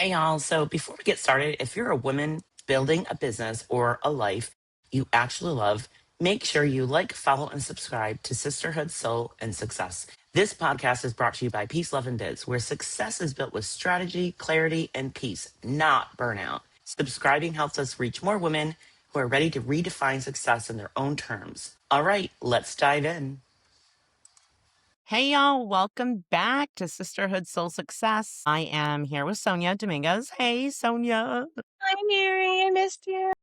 Hey, y'all. So before we get started, if you're a woman building a business or a life you actually love, make sure you like, follow, and subscribe to Sisterhood, Soul, and Success. This podcast is brought to you by Peace, Love, and Biz, where success is built with strategy, clarity, and peace, not burnout. Subscribing helps us reach more women who are ready to redefine success in their own terms. All right, let's dive in. Hey, y'all. Welcome back to Sisterhood Soul Success. I am here with Sonia Dominguez. Hey, Sonia. Hi, Mary. I missed you.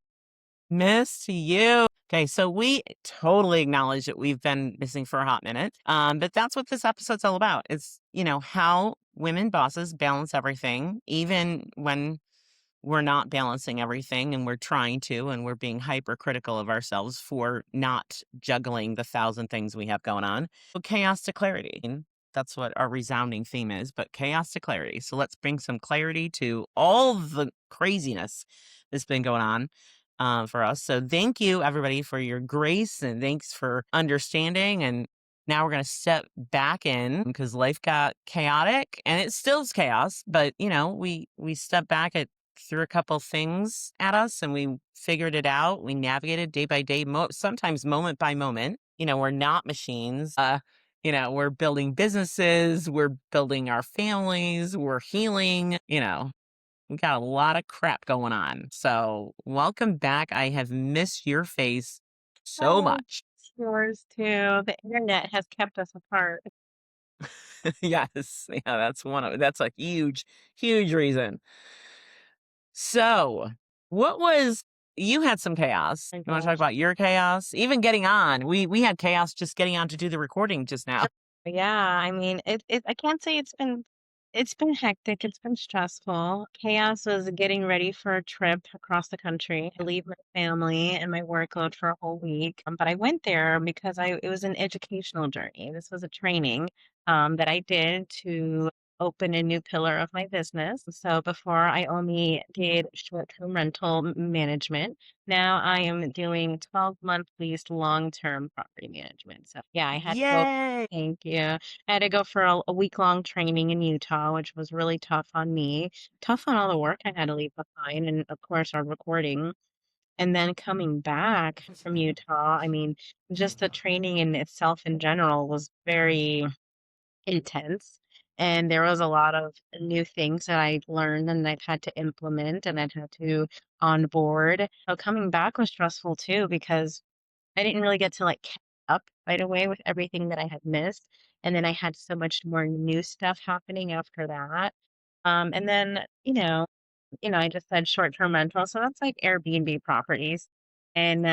Miss you. Okay, so we totally acknowledge that we've been missing for a hot minute. But that's what this episode's all about. It's, how women bosses balance everything, even when we're not balancing everything and we're trying to, and we're being hypercritical of ourselves for not juggling the thousand things we have going on. So chaos to clarity. That's what our resounding theme is, but chaos to clarity. So let's bring some clarity to all the craziness that's been going on for us. So thank you, everybody, for your grace, and thanks for understanding. And now we're going to step back in because life got chaotic, and it still is chaos. But we step back, it threw a couple things at us, and we figured it out. We navigated day by day, sometimes moment by moment. We're not machines. We're building businesses, we're building our families, we're healing. We got a lot of crap going on. So welcome back. I have missed your face so Oh, much. yours too. The internet has kept us apart. Yes. Yeah, that's a huge, huge reason. So you had some chaos. My You want to talk gosh. about your chaos? Even getting on. We had chaos just getting on to do the recording just now. Yeah, I mean, I can't say it's been hectic. It's been stressful. Chaos was getting ready for a trip across the country. I leave my family and my workload for a whole week. But I went there because it was an educational journey. This was a training that I did to open a new pillar of my business. So before I only did short-term rental management. Now I am doing 12-month leased long-term property management. So yeah, I had to go. Yay. Thank you. I had to go for a week-long training in Utah, which was really tough on me, tough on all the work I had to leave behind, and of course our recording. And then coming back from Utah, I mean, just the training in itself in general was very intense. And there was a lot of new things that I learned and I've had to implement and I've had to onboard. So coming back was stressful too because I didn't really get to like catch up right away with everything that I had missed. And then I had so much more new stuff happening after that. And then, I just said short-term rental. So that's like Airbnb properties. And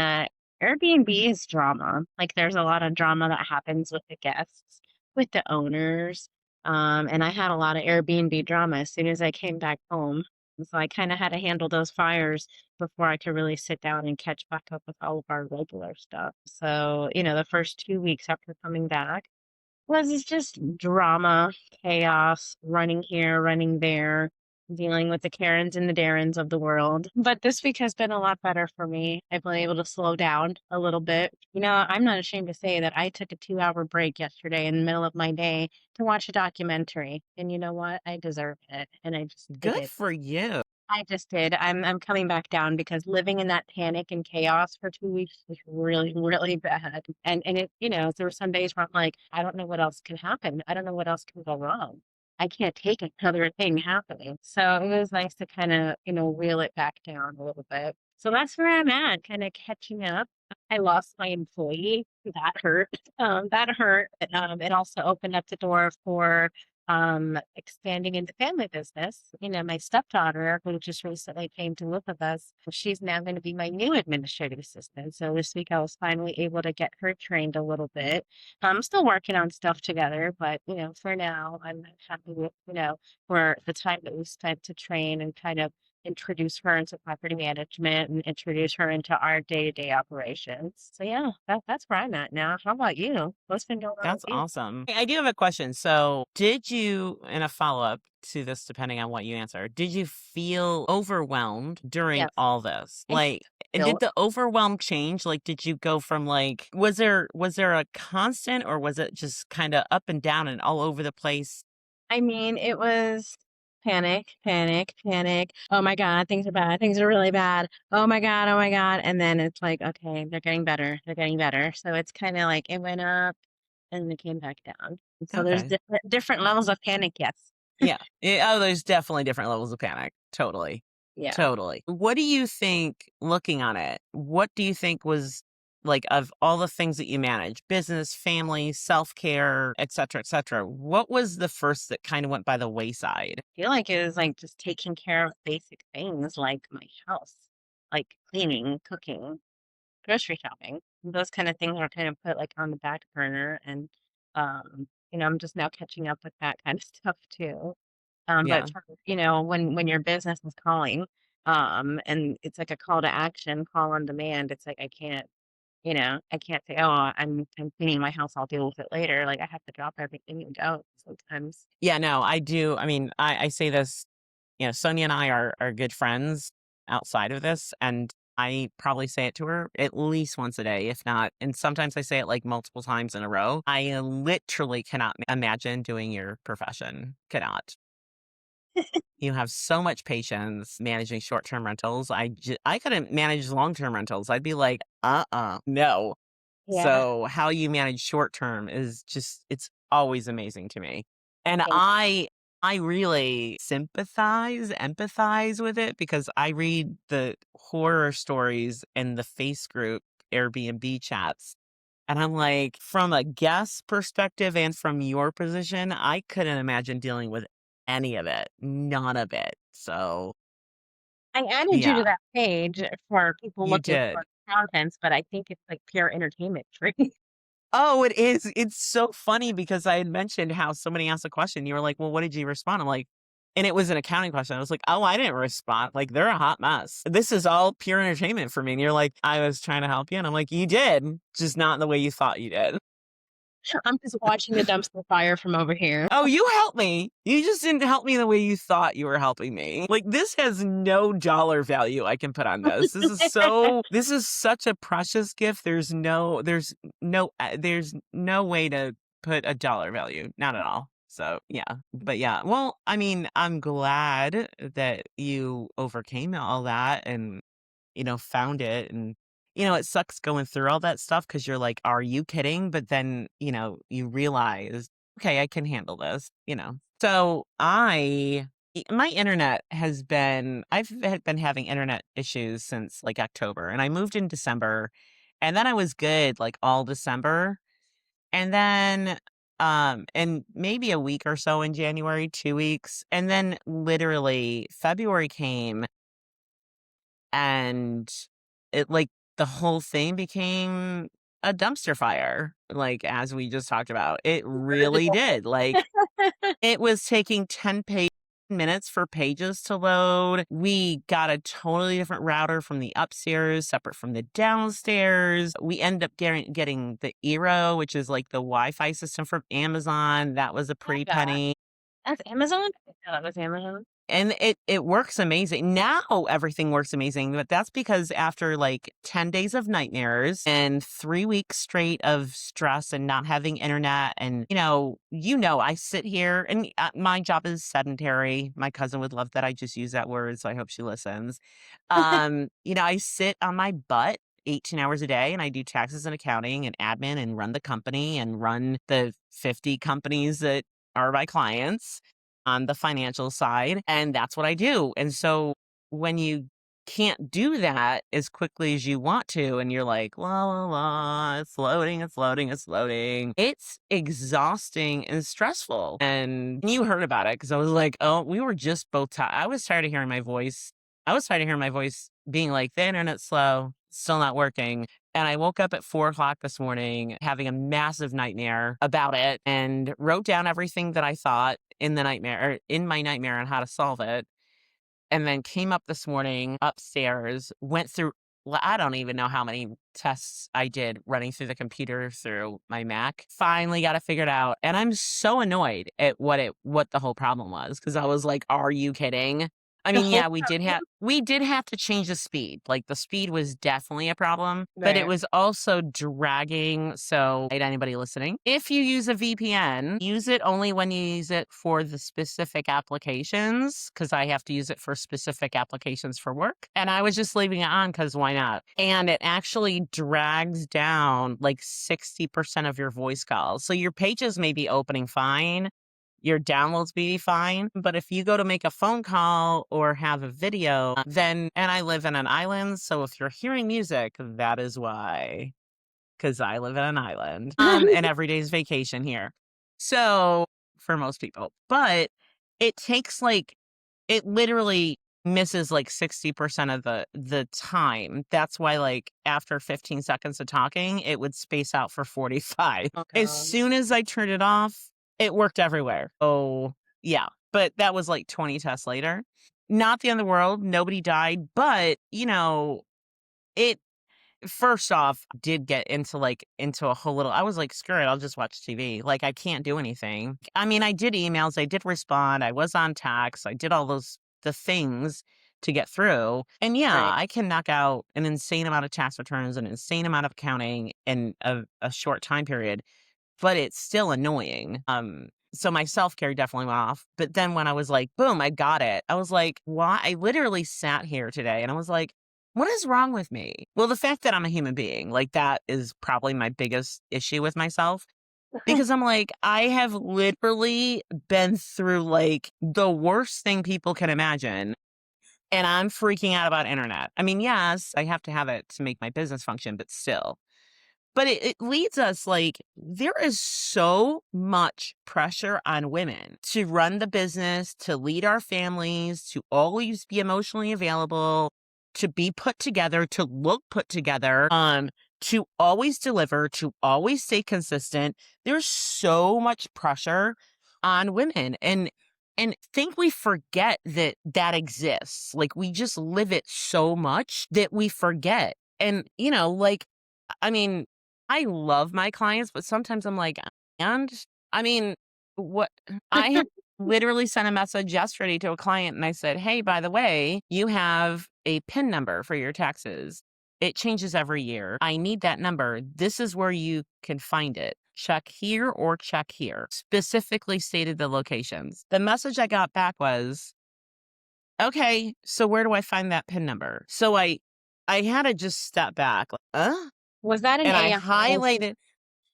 Airbnb is drama. Like there's a lot of drama that happens with the guests, with the owners. And I had a lot of Airbnb drama as soon as I came back home. So I kind of had to handle those fires before I could really sit down and catch back up with all of our regular stuff. So, the first 2 weeks after coming back was just drama, chaos, running here, running there, dealing with the Karens and the Darrens of the world. But this week has been a lot better for me. I've been able to slow down a little bit. I'm not ashamed to say that I took a 2-hour break yesterday in the middle of my day to watch a documentary. And you know what? I deserve it. And I just Good did. for you. I just did. I'm coming back down because living in that panic and chaos for 2 weeks was really, really bad. And it, there were some days where I'm like, I don't know what else can happen. I don't know what else can go wrong. I can't take another thing happening. So it was nice to kind of, reel it back down a little bit. So that's where I'm at, kind of catching up. I lost my employee. That hurt. That hurt. It also opened up the door for expanding into family business. My stepdaughter, who just recently came to live with us, she's now going to be my new administrative assistant. So this week I was finally able to get her trained a little bit. I'm still working on stuff together, but for now I'm happy with, for the time that we spent to train and kind of introduce her into property management and introduce her into our day-to-day operations. So yeah, that's where I'm at now. How about you? What's been going on with That's you? awesome. I do have a question. So, did you, in a follow up to this, depending on what you answer, did you feel overwhelmed during Yes. all this? I And still did the overwhelm change? Like, did you go from was there a constant, or was it just kind of up and down and all over the place? I mean, it was. panic, panic, panic. Oh my God, things are bad. Things are really bad. Oh my God, oh my God. And then it's like, okay, they're getting better. They're getting better. So it's kind of like it went up and then it came back down. And so there's Okay. different levels of panic, yes. Yeah. Oh, there's definitely different levels of panic. Totally. Yeah. Totally. What do you think, looking on it, what do you think was like of all the things that you manage, business, family, self-care, et cetera, what was the first that kind of went by the wayside? I feel like it was like just taking care of basic things like my house, like cleaning, cooking, grocery shopping. Those kind of things are kind of put like on the back burner and I'm just now catching up with that kind of stuff too. Yeah. But for, when your business is calling, and it's like a call to action, call on demand, it's like I can't say, "Oh, I'm cleaning my house, I'll deal with it later." Like I have to drop everything and go sometimes. Yeah, no, I do. I mean, I say this, Sonia and I are good friends outside of this, and I probably say it to her at least once a day, if not, and sometimes I say it like multiple times in a row. I literally cannot imagine doing your profession. Cannot. You have so much patience managing short-term rentals. I couldn't manage long-term rentals. I'd be like, no. Yeah, So how you manage short-term is just it's always amazing to me. And thank I really sympathize, empathize with it because I read the horror stories in the face group Airbnb chats. And I'm like, from a guest perspective and from your position, I couldn't imagine dealing with any of it. None of it. So, I added you to yeah, that page for people you looking did. for contents, but I think it's like pure entertainment for me. Oh, it is. It's so funny because I had mentioned how somebody asked a question. You were like, well, what did you respond? I'm like, and it was an accounting question. I was like, oh, I didn't respond. Like, they're a hot mess. This is all pure entertainment for me. And you're like, I was trying to help you. And I'm like, you did, just not in the way you thought you did. I'm just watching the dumpster fire from over here. Oh, you helped me. You just didn't help me the way you thought you were helping me. Like this has no dollar value I can put on this. This is such a precious gift. There's no way to put a dollar value. Not at all. So, yeah. But yeah. Well, I mean, I'm glad that you overcame all that and found it. And, it sucks going through all that stuff because you're like, are you kidding? But then, you realize, okay, I can handle this. So my internet I've been having internet issues since like October and I moved in December and then I was good like all December. And then, and maybe a week or so in January, 2 weeks. And then literally February came and it like the whole thing became a dumpster fire, like as we just talked about. It really did. Like it was taking 10 minutes for pages to load. We got a totally different router from the upstairs, separate from the downstairs. We end up getting the Eero, which is like the Wi-Fi system from Amazon. That was a Love pretty that. penny. That's Amazon? I didn't know that was Amazon. And it works amazing. Now everything works amazing, but that's because after like 10 days of nightmares and 3 weeks straight of stress and not having internet and I sit here and my job is sedentary. My cousin would love that I just use that word, so I hope she listens. I sit on my butt 18 hours a day and I do taxes and accounting and admin and run the company and run the 50 companies that are my clients on the financial side, and that's what I do. And so when you can't do that as quickly as you want to, and you're like, la la la, it's loading, it's loading, it's loading. It's exhausting and stressful. And you heard about it because I was like, oh, we were just both tired. I was tired of hearing my voice. I was tired of hearing my voice being like, the internet's slow, still not working. And I woke up at 4 o'clock this morning having a massive nightmare about it and wrote down everything that I thought in the nightmare or in my nightmare on how to solve it. And then came up this morning upstairs, went through, well, I don't even know how many tests I did running through the computer through my Mac. Finally got it figured out. And I'm so annoyed at what the whole problem was because I was like, are you kidding? I The mean, whole yeah, we did have to change the speed. Like, the speed was definitely a problem, but it Right. was also dragging. So, right, anybody listening, if you use a VPN, use it only when you use it for the specific applications, because I have to use it for specific applications for work. And I was just leaving it on because why not? And it actually drags down like 60% of your voice calls. So your pages may be opening fine, your downloads be fine. But if you go to make a phone call or have a video, then, and I live in an island. So if you're hearing music, that is why, because I live in an island, and every day's vacation here. So for most people, but it takes like, it literally misses like 60% of the time. That's why, like, after 15 seconds of talking, it would space out for 45. Oh As god. soon as I turned it off, it worked everywhere. Oh, yeah. But that was like 20 tests later. Not the end of the world. Nobody died. But, it first off did get into a whole little, I was like, screw it, I'll just watch TV. Like, I can't do anything. I mean, I did emails, I did respond, I was on tax, I did all the things to get through. And yeah, Right. I can knock out an insane amount of tax returns, an insane amount of accounting in a short time period, but it's still annoying. So my self-care definitely went off. But then when I was like, boom, I got it. I was like, why? I literally sat here today and I was like, what is wrong with me? Well, the fact that I'm a human being, like, that is probably my biggest issue with myself, because I'm like, I have literally been through like the worst thing people can imagine. And I'm freaking out about internet. I mean, yes, I have to have it to make my business function, but still. But it leads us, like, there is so much pressure on women to run the business, to lead our families, to always be emotionally available, to be put together, to look put together, to always deliver, to always stay consistent. There's so much pressure on women. And think we forget that that exists. Like, we just live it so much that we forget. And, like, I mean, I love my clients, but sometimes I'm like, and I mean, what I had literally sent a message yesterday to a client and I said, hey, by the way, you have a PIN number for your taxes. It changes every year. I need that number. This is where you can find it. Check here or check here. Specifically stated the locations. The message I got back was, okay, so where do I find that PIN number? So I had to just step back. Like, Was that an and I AI answer? highlighted,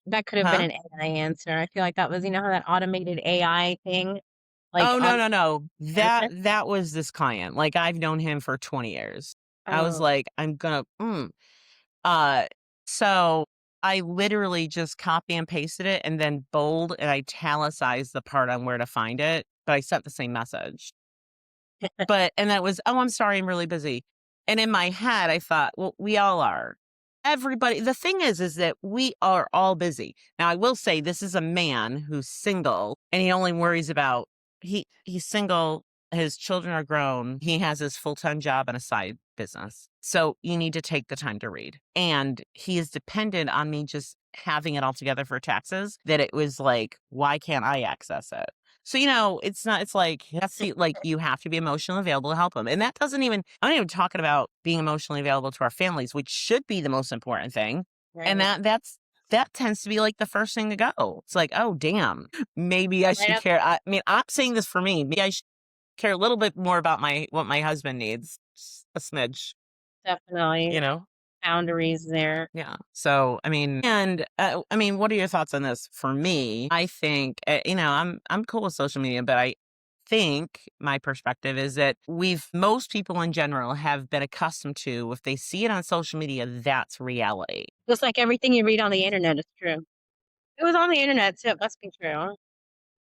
That could have been huh? an AI answer. I feel like that was, how that automated AI thing, like, Oh, no, no, no. That answer? that was this client. Like, I've known him for 20 years. I was Oh, like, I'm gonna, Uh, so I literally just copy and pasted it and then bold and italicized the part on where to find it, but I sent the same message. And that was, "Oh, I'm sorry, I'm really busy." And in my head, I thought, "Well, we all are." Everybody, the thing is that we are all busy. Now, I will say this is a man who's single and he only worries about, he's single, his children are grown, he has his full-time job and a side business. So you need to take the time to read. And he is dependent on me just having it all together for taxes, that it was like, why can't I access it? So, it's not, it's like, that's the, like, you have to be emotionally available to help them. And that doesn't even, I'm not even talking about being emotionally available to our families, which should be the most important thing. And right. that tends to be like the first thing to go. It's like, oh, damn, maybe I Right should up, care. I mean, I'm saying this for me. Maybe I should care a little bit more about what my husband needs. Just a smidge, definitely you know? boundaries there. Yeah. So, I mean, and I mean, what are your thoughts on this? For me, I think, I'm cool with social media, but I think my perspective is that most people in general have been accustomed to, if they see it on social media, that's reality. Just like everything you read on the internet is true. It was on the internet, so it must be true.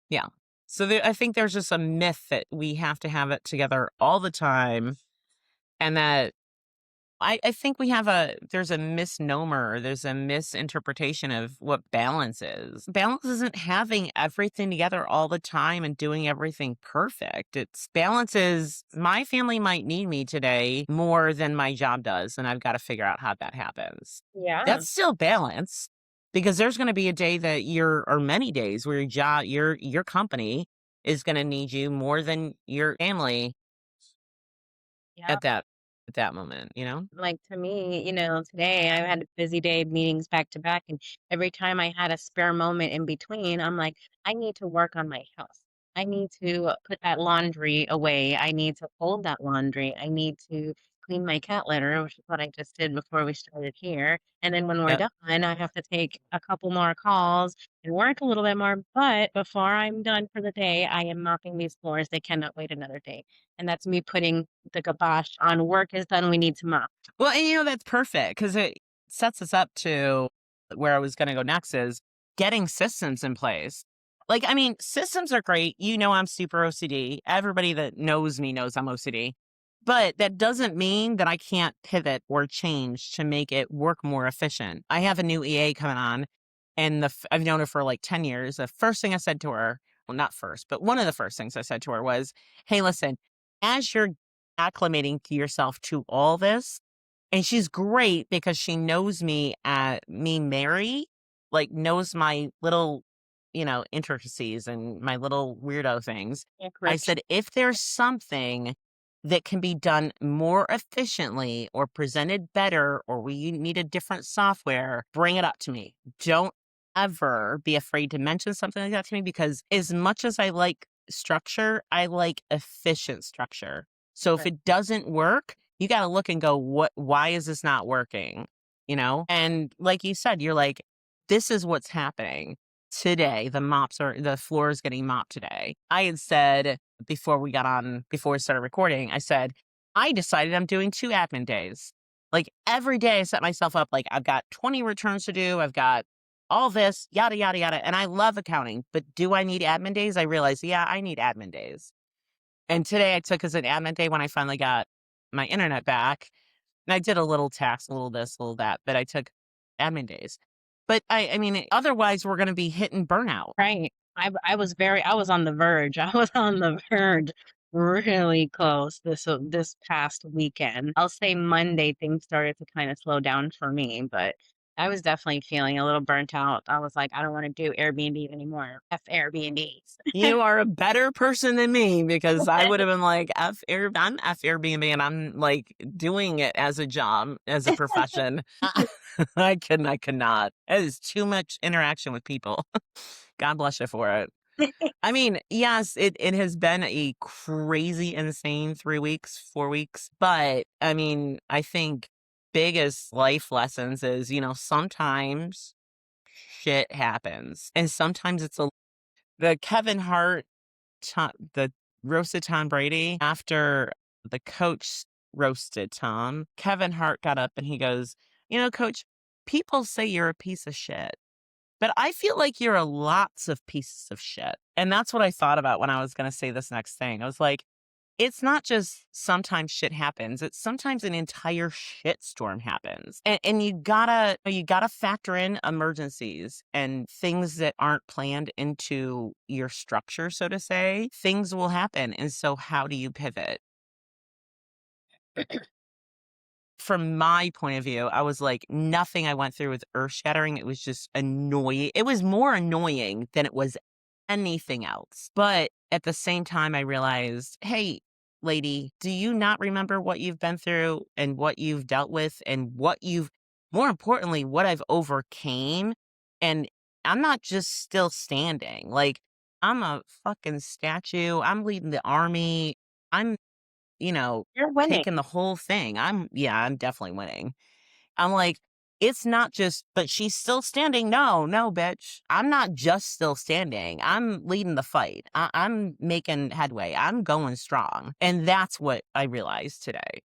Yeah. So I think there's just a myth that we have to have it together all the time, and that I think there's a misnomer, there's a misinterpretation of what balance is. Balance isn't having everything together all the time and doing everything perfect. Balance is, my family might need me today more than my job does, and I've got to figure out how that happens. Yeah, That's still balance, because there's going to be a day that or many days where your company is going to need you more than your family. Yeah. at that moment, you know? Like to me, today I had a busy day of meetings back to back, and every time I had a spare moment in between, I'm like, I need to work on my house. I need to put that laundry away. I need to fold that laundry. I need to clean my cat litter, which is what I just did before we started here. And then when we're Yep. done, I have to take a couple more calls and work a little bit more. But before I'm done for the day, I am mopping these floors. They cannot wait another day. And that's me putting the kibosh on work is done. We need to mop. Well, and that's perfect because it sets us up to where I was gonna go next is getting systems in place. Like, I mean, systems are great. I'm super OCD. Everybody that knows me knows I'm OCD. But that doesn't mean that I can't pivot or change to make it work more efficient. I have a new EA coming on, and I've known her for like 10 years. The first thing I said to her, well, not first, but one of the first things I said to her was, hey, listen, as you're acclimating to yourself to all this, and she's great because she knows me at me, Mary, like knows my little, intricacies and my little weirdo things. Yeah, I correct. said, if there's something that can be done more efficiently or presented better, or we need a different software, bring it up to me. Don't ever be afraid to mention something like that to me because as much as I like structure, I like efficient structure. So if Right. it doesn't work, you gotta look and go, why is this not working? And like you said, you're like, this is what's happening today. The floor is getting mopped today. I had said before we started recording, I said, I decided I'm doing 2 admin days. Like every day I set myself up, like I've got 20 returns to do. I've got all this, yada, yada, yada. And I love accounting, but do I need admin days? I realized, yeah, I need admin days. And today I took as an admin day when I finally got my internet back. And I did a little tax, a little this, a little that, but I took admin days. But I mean, otherwise we're going to be hitting burnout. Right. I was on the verge. I was on the verge really close this past weekend. I'll say Monday things started to kind of slow down for me, but I was definitely feeling a little burnt out. I was like, I don't want to do Airbnb anymore. F Airbnbs. You are a better person than me because I would have been like, I'm F Airbnb and I'm like doing it as a job, as a profession. I could not. It is too much interaction with people. God bless you for it. I mean, yes, it has been a crazy, insane 3 weeks, 4 weeks. But I mean, I think biggest life lessons is, sometimes shit happens. And sometimes the Kevin Hart, the roasted Tom Brady after the coach roasted Tom. Kevin Hart got up and he goes, coach, people say you're a piece of shit. But I feel like you're a lots of pieces of shit. And that's what I thought about when I was going to say this next thing. I was like, it's not just sometimes shit happens. It's sometimes an entire shitstorm happens. And you gotta factor in emergencies and things that aren't planned into your structure, so to say. Things will happen. And so how do you pivot? From my point of view, I was like, nothing I went through was earth shattering. It was just annoying. It was more annoying than it was anything else. But at the same time, I realized, hey, lady, do you not remember what you've been through and what you've dealt with and more importantly, what I've overcame? And I'm not just still standing. Like, I'm a fucking statue. I'm leading the army. I'm You're winning. taking the whole thing. I'm definitely winning. I'm like, it's not just, but she's still standing. No, no, bitch. I'm not just still standing. I'm leading the fight. I'm making headway. I'm going strong. And that's what I realized today.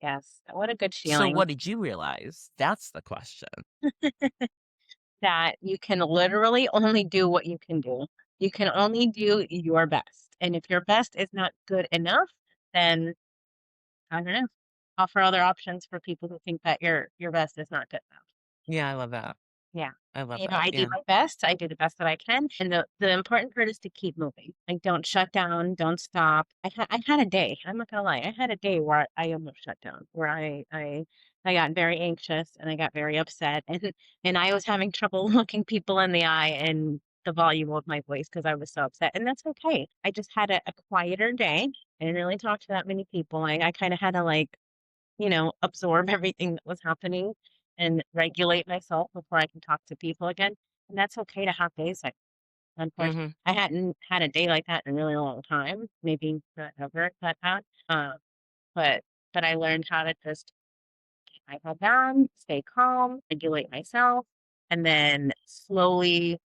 Yes. What a good So feeling what did you realize? That's the question. that you can literally only do what you can do. You can only do your best. And if your best is not good enough, then I don't know. Offer other options for people who think that your best is not good enough. Yeah, I love that. Yeah. I love You know, that. I do Yeah. my best. I do the best that I can. And the important part is to keep moving. Like don't shut down, don't stop. I had a day. I'm not gonna lie. I had a day where I almost shut down, where I got very anxious and I got very upset and I was having trouble looking people in the eye and the volume of my voice because I was so upset, and that's okay. I just had a quieter day. I didn't really talk to that many people. I kind of had to like, absorb everything that was happening and regulate myself before I can talk to people again. And that's okay to have days like unfortunately Mhm. I hadn't had a day like that in a really long time, maybe forever that bad. But I learned how to just keep my head down, stay calm, regulate myself, and then slowly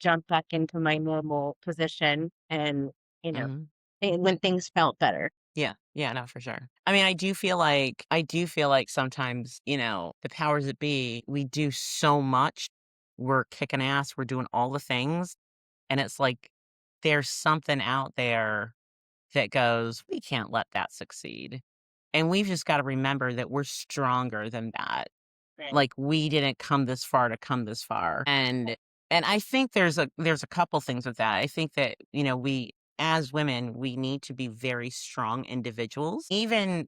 jump back into my normal position and, you know, Mhm. when things felt better. Yeah. Yeah, no, for sure. I mean, I do feel like sometimes, the powers that be, we do so much. We're kicking ass, we're doing all the things, and it's like there's something out there that goes, "We can't let that succeed." And we've just gotta remember that we're stronger than that. Right. Like, we didn't come this far to come this far. And I think there's a couple things with that. I think that, we as women, we need to be very strong individuals. Even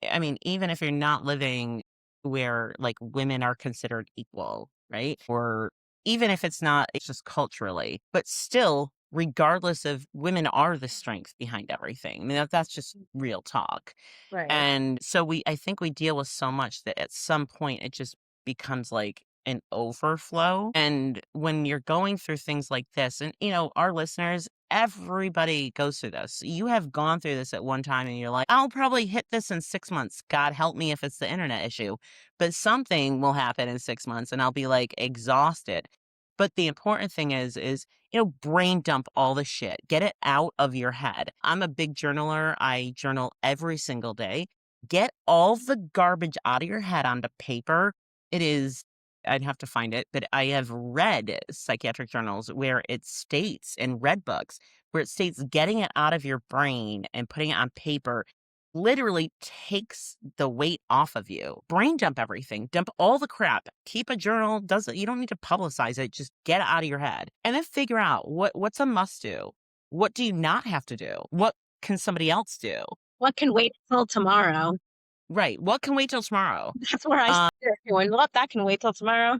if you're not living where like women are considered equal, right? Or even if it's not, it's just culturally. But still, regardless of women are the strength behind everything. I mean, that's just real talk. Right. And so I think we deal with so much that at some point it just becomes like an overflow. And when you're going through things like this, and our listeners, everybody goes through this. You have gone through this at one time and you're like, I'll probably hit this in 6 months. God help me if it's the internet issue. But something will happen in 6 months and I'll be like exhausted. But the important thing is, brain dump all the shit. Get it out of your head. I'm a big journaler. I journal every single day. Get all the garbage out of your head onto paper. It is, I'd have to find it, but I have read psychiatric journals where it states, and read books where it states getting it out of your brain and putting it on paper literally takes the weight off of you. Brain dump everything. Dump all the crap. Keep a journal. Doesn't You don't need to publicize it. Just get it out of your head. And then figure out what's a must do. What do you not have to do? What can somebody else do? What can wait till tomorrow? Right. What can wait till tomorrow? That's where I Uh, started going, well, that can wait till tomorrow.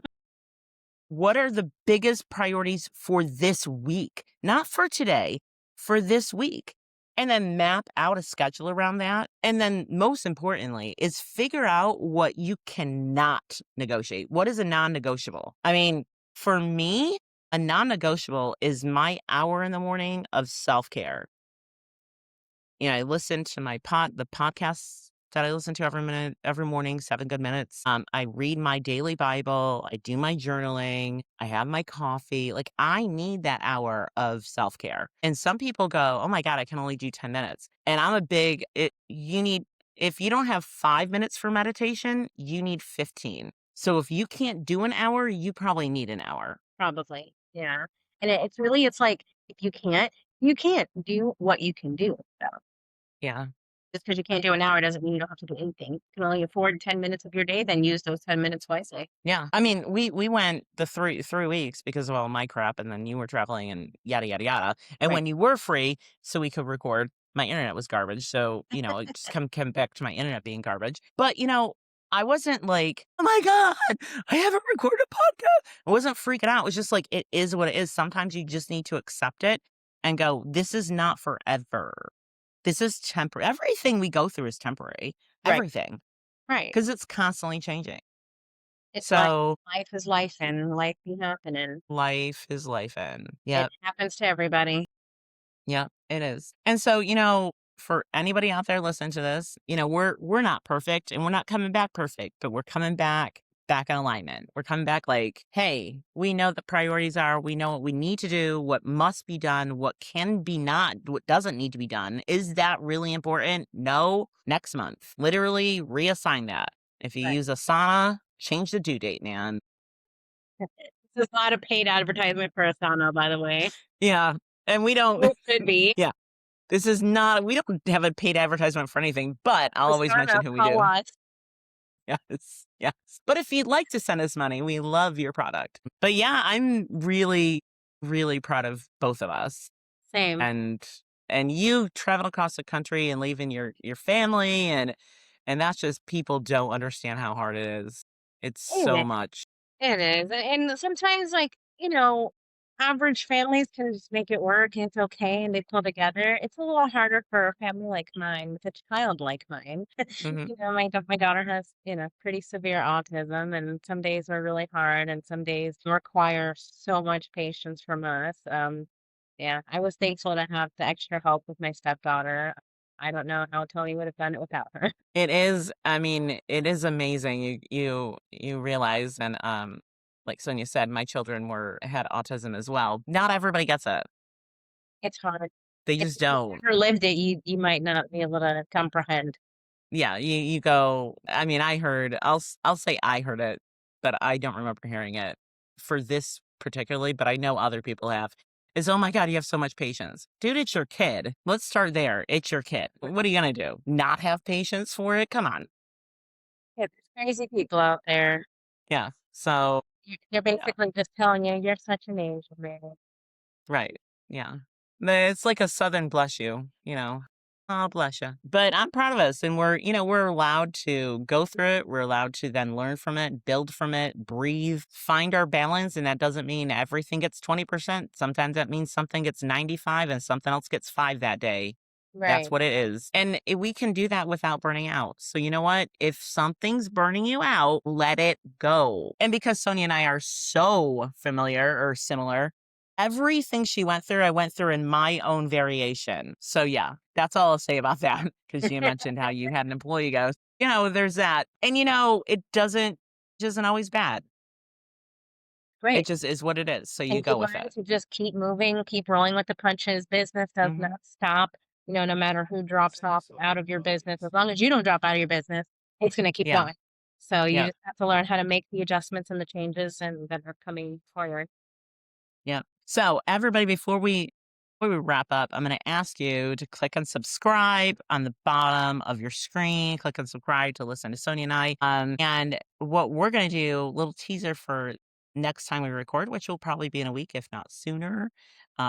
what are the biggest priorities for this week? Not for today, for this week. And then map out a schedule around that. And then most importantly is figure out what you cannot negotiate. What is a non-negotiable? I mean, for me, a non-negotiable is my hour in the morning of self-care. I listen to the podcasts that I listen to every morning, 7 good minutes. I read my daily Bible. I do my journaling. I have my coffee. Like I need that hour of self care. And some people go, "Oh my God, I can only do 10 minutes." And I'm a big, if you don't have 5 minutes for meditation, you need 15. So if you can't do an hour, you probably need an hour. Probably. Yeah. And it's really, it's like, if you can't, you can't do what you can do. So Yeah. just because you can't do an hour doesn't mean you don't have to do anything. You can only afford 10 minutes of your day, then use those 10 minutes wisely. Yeah. I mean, we went the three weeks because of all my crap, and then you were traveling and yada yada yada. And Right. when you were free, so we could record, my internet was garbage. So, it just come back to my internet being garbage. But I wasn't like, oh my God, I haven't recorded a podcast. I wasn't freaking out. It was just like it is what it is. Sometimes you just need to accept it and go, this is not forever. This is temporary. Everything we go through is temporary. Right. Everything. Right. Because it's constantly changing. It's life. So Life is life and life be happening. life is life and It yep, happens to everybody. yep, it is. And so, for anybody out there listening to this, we're not perfect and we're not coming back perfect, but we're coming back in alignment. We're coming back like, hey, we know the priorities are, we know what we need to do, what must be done, what can be not, what doesn't need to be done. Is that really important? No. Next month. Literally reassign that. If you Right. use Asana, change the due date, man. This is not a paid advertisement for Asana, by the way. Yeah. And we don't It should be. yeah. This is not we don't have a paid advertisement for anything, but I'll always mention Asana, who we call do. us. Yes, yes. But if you'd like to send us money, we love your product. But yeah, I'm really, really proud of both of us. Same. And you traveling across the country and leaving your family, and that's just people don't understand how hard it is. It's It so is. much. It is. And sometimes, like, average families can just make it work and it's okay and they pull together. It's a little harder for a family like mine with a child like mine. Hmm. My daughter has, pretty severe autism, and some days are really hard and some days require so much patience from us. Yeah, I was thankful to have the extra help with my stepdaughter. I don't know how Tony would have done it without her. It is, I mean, it is amazing. You realize, and like Sonia said, my children were had autism as well. Not everybody gets it. It's hard. They If just you've don't. never lived it, you might not be able to comprehend. Yeah, you go. I mean, I'll say I heard it, but I don't remember hearing it for this particularly. But I know other people have. Is, oh my god, you have so much patience, dude. It's your kid. Let's start there. It's your kid. What are you gonna do? Not have patience for it? Come on. Yeah, there's crazy people out there. Yeah. So They're yeah. basically just telling you you're such an angel, man. Right. Yeah. It's like a Southern bless you, you know. Oh, bless you. But I'm proud of us. And we're allowed to go through it. We're allowed to then learn from it, build from it, breathe, find our balance. And that doesn't mean everything gets 20%. Sometimes that means something gets 95 and something else gets 5 that day. That's Right. what it is. And we can do that without burning out. So, you know what? If something's burning you out, let it go. And because Sonia and I are so familiar or similar, everything she went through, I went through in my own variation. So, yeah, that's all I'll say about that. Because you mentioned how you had an employee goes, there's that. And, it isn't always bad. It Great. just is what it is. So you And you go with learn it. to just keep moving, keep rolling with the punches. Business does not Hmm. stop, no matter who drops off out of your business. As long as you don't drop out of your business, it's going to keep Yeah. going. So you Yeah. just have to learn how to make the adjustments and the changes and that are coming forward. Yeah. So everybody, before we wrap up, I'm going to ask you to click on subscribe on the bottom of your screen. Click on subscribe to listen to Sonia and I. And what we're going to do, a little teaser for next time we record, which will probably be in a week, if not sooner,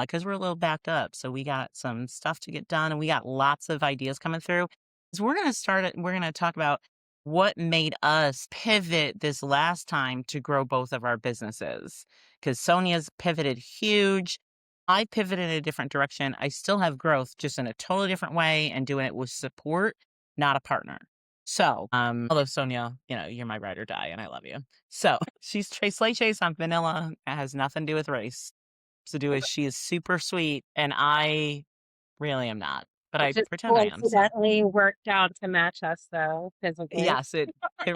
because we're a little backed up. So we got some stuff to get done, and we got lots of ideas coming through. So we're going to start it. We're going to talk about what made us pivot this last time to grow both of our businesses, because Sonia's pivoted huge. I pivoted in a different direction. I still have growth, just in a totally different way and doing it with support, not a partner. So, although Sonia, you're my ride or die and I love you. So she's Trace Slay Chase. I'm vanilla. It has nothing to do with race. To do is she is super sweet and I really am not, but It I just pretend I am. So coincidentally worked out to match us, though, physically. yes, it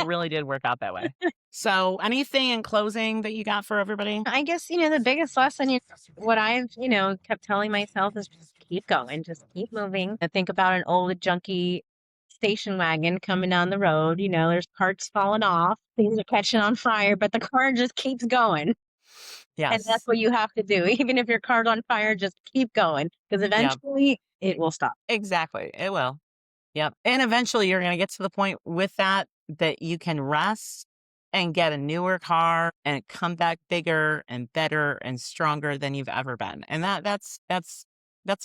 really did work out that way. So anything in closing that you got for everybody? I guess, the biggest lesson, what I've, kept telling myself is just keep going, just keep moving. I think about an old junky station wagon coming down the road. There's parts falling off, things are catching on fire, but the car just keeps going. And that's Yes. what you have to do. Even if your car's on fire, just keep going because Yeah, eventually it will stop. exactly. It will. Yep. And eventually you're going to get to the point with that you can rest and get a newer car and come back bigger and better and stronger than you've ever been. And that's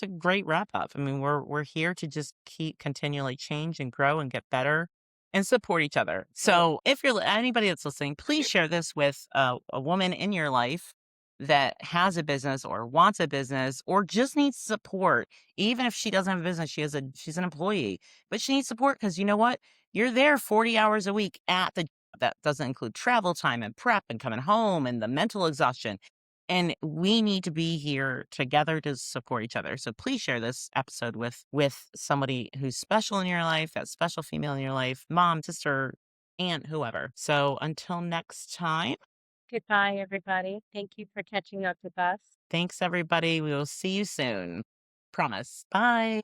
a great wrap up. I mean, we're here to just keep continually change and grow and get better and support each other. Right. So if you're anybody that's listening, please share this with a woman in your life that has a business or wants a business or just needs support. Even if she doesn't have a business, she's an employee, but she needs support because you know what? You're there 40 hours a week at the job. That doesn't include travel time and prep and coming home and the mental exhaustion. And we need to be here together to support each other. So please share this episode with somebody who's special in your life, that special female in your life, mom, sister, aunt, whoever. So until next time, Goodbye, everybody. Thank you for catching up with us. thanks everybody. We will see you soon. Promise. Bye.